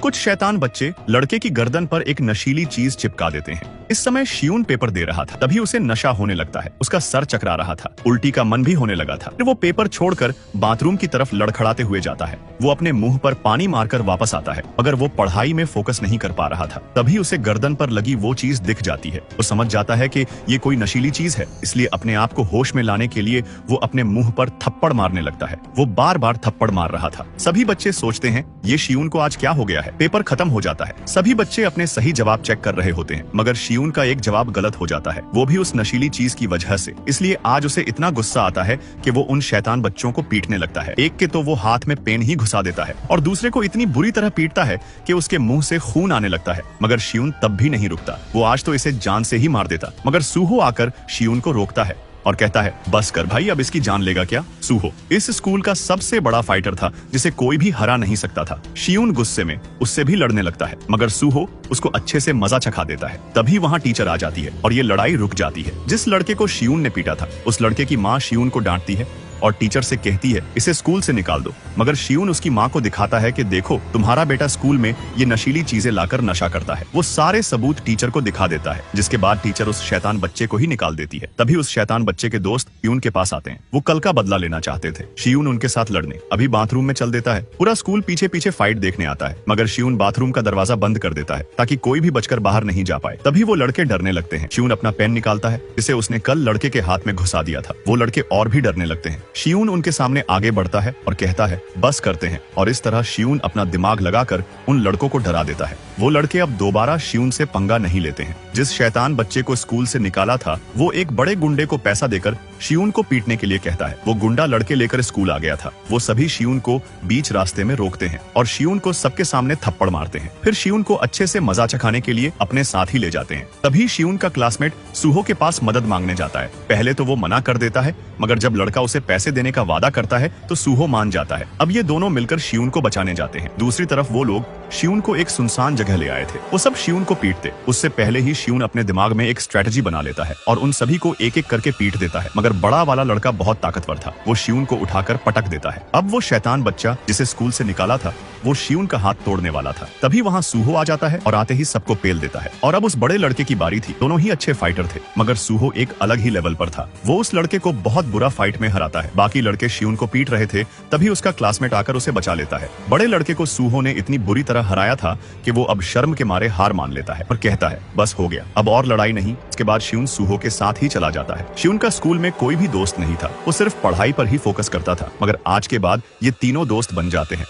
कुछ शैतान बच्चे लड़के की गर्दन पर एक नशीली चीज चिपका देते हैं। इस समय शियून पेपर दे रहा था, तभी उसे नशा होने लगता है। उसका सर चकरा रहा था, उल्टी का मन भी होने लगा था। फिर वो पेपर छोड़कर बाथरूम की तरफ लड़खड़ाते हुए जाता है। वो अपने मुंह पर पानी मारकर वापस आता है, मगर वो पढ़ाई में फोकस नहीं कर पा रहा था। तभी उसे गर्दन पर लगी वो चीज दिख जाती है। वो समझ जाता है कि ये कोई नशीली चीज है, इसलिए अपने आप को होश में लाने के लिए वो अपने मुंह पर थप्पड़ मारने लगता है। वो बार बार थप्पड़ मार रहा था। सभी बच्चे सोचते हैं ये शियून को आज क्या हो गया है। पेपर खत्म हो जाता है। सभी बच्चे अपने सही जवाब चेक कर रहे होते हैं, मगर शियून का एक जवाब गलत हो जाता है, वो भी उस नशीली चीज की वजह से। इसलिए आज उसे इतना गुस्सा आता है कि वो उन शैतान बच्चों को पीटने लगता है। एक के तो वो हाथ में पेन ही घुसा देता है और दूसरे को इतनी बुरी तरह पीटता है कि उसके मुंह से खून आने लगता है। मगर शियून तब भी नहीं रुकता। वो आज तो इसे जान से ही मार देता, मगर सूहो आकर शियून को रोकता है और कहता है, बस कर भाई, अब इसकी जान लेगा क्या। सूहो इस स्कूल का सबसे बड़ा फाइटर था, जिसे कोई भी हरा नहीं सकता था। शियून गुस्से में उससे भी लड़ने लगता है, मगर सूहो उसको अच्छे से मजा चखा देता है। तभी वहाँ टीचर आ जाती है और ये लड़ाई रुक जाती है। जिस लड़के को शियून ने पीटा था, उस लड़के की माँ शियून को डांटती है और टीचर से कहती है इसे स्कूल से निकाल दो। मगर शियून उसकी माँ को दिखाता है कि देखो, तुम्हारा बेटा स्कूल में ये नशीली चीजें लाकर नशा करता है। वो सारे सबूत टीचर को दिखा देता है, जिसके बाद टीचर उस शैतान बच्चे को ही निकाल देती है। तभी उस शैतान बच्चे के दोस्त शियून के पास आते हैं। वो कल का बदला लेना चाहते थे। शियून उनके साथ लड़ने अभी बाथरूम में चल देता है। पूरा स्कूल पीछे पीछे फाइट देखने आता है, मगर शियून बाथरूम का दरवाजा बंद कर देता है ताकि कोई भी बचकर बाहर नहीं जा पाए। तभी वो लड़के डरने लगते हैं। शियून अपना पेन निकालता है, जिसे उसने कल लड़के के हाथ में घुसा दिया था। वो लड़के और भी डरने लगते हैं। शियून उनके सामने आगे बढ़ता है और कहता है, बस करते हैं। और इस तरह शियून अपना दिमाग लगाकर उन लड़कों को डरा देता है। वो लड़के अब दोबारा शियून से पंगा नहीं लेते हैं। जिस शैतान बच्चे को स्कूल से निकाला था, वो एक बड़े गुंडे को पैसा देकर शियून को पीटने के लिए कहता है। वो गुंडा लड़के लेकर स्कूल आ गया था। वो सभी शियून को बीच रास्ते में रोकते हैं और शियून को सबके सामने थप्पड़ मारते हैं। फिर शियून को अच्छे से मजा चखाने के लिए अपने साथ ही ले जाते हैं। तभी शियून का क्लासमेट सूहो के पास मदद मांगने जाता है। पहले तो वो मना कर देता है, मगर जब लड़का उसे पैसे देने का वादा करता है तो सूहो मान जाता है। अब ये दोनों मिलकर शियून को बचाने जाते हैं। दूसरी तरफ वो लोग शियून को एक सुनसान जगह ले आए थे। वो सब शियून को पीटते। उससे पहले ही शियून अपने दिमाग में एक स्ट्रेटजी बना लेता है और उन सभी को एक एक करके पीट देता है। मगर बड़ा वाला लड़का बहुत ताकतवर था। वो शियून को उठाकर पटक देता है। अब वो शैतान बच्चा जिसे स्कूल से निकाला था, वो शियून का हाथ तोड़ने वाला था। तभी वहाँ सूहो आ जाता है और आते ही सबको पेल देता है। और अब उस बड़े लड़के की बारी थी। दोनों ही अच्छे फाइटर थे, मगर सूहो एक अलग ही लेवल पर था। वो उस लड़के को बहुत बुरा फाइट में हराता है। बाकी लड़के शियून को पीट रहे थे, तभी उसका क्लासमेट आकर उसे बचा लेता है। बड़े लड़के को सूहो ने इतनी बुरी तरह हराया था कि वो अब शर्म के मारे हार मान लेता है और कहता है, बस हो गया, अब और लड़ाई नहीं। इसके बाद शियून सूहो के साथ ही चला जाता है। शियून का स्कूल में कोई भी दोस्त नहीं था। वो सिर्फ पढ़ाई पर ही फोकस करता था, मगर आज के बाद ये तीनों दोस्त बन जाते हैं।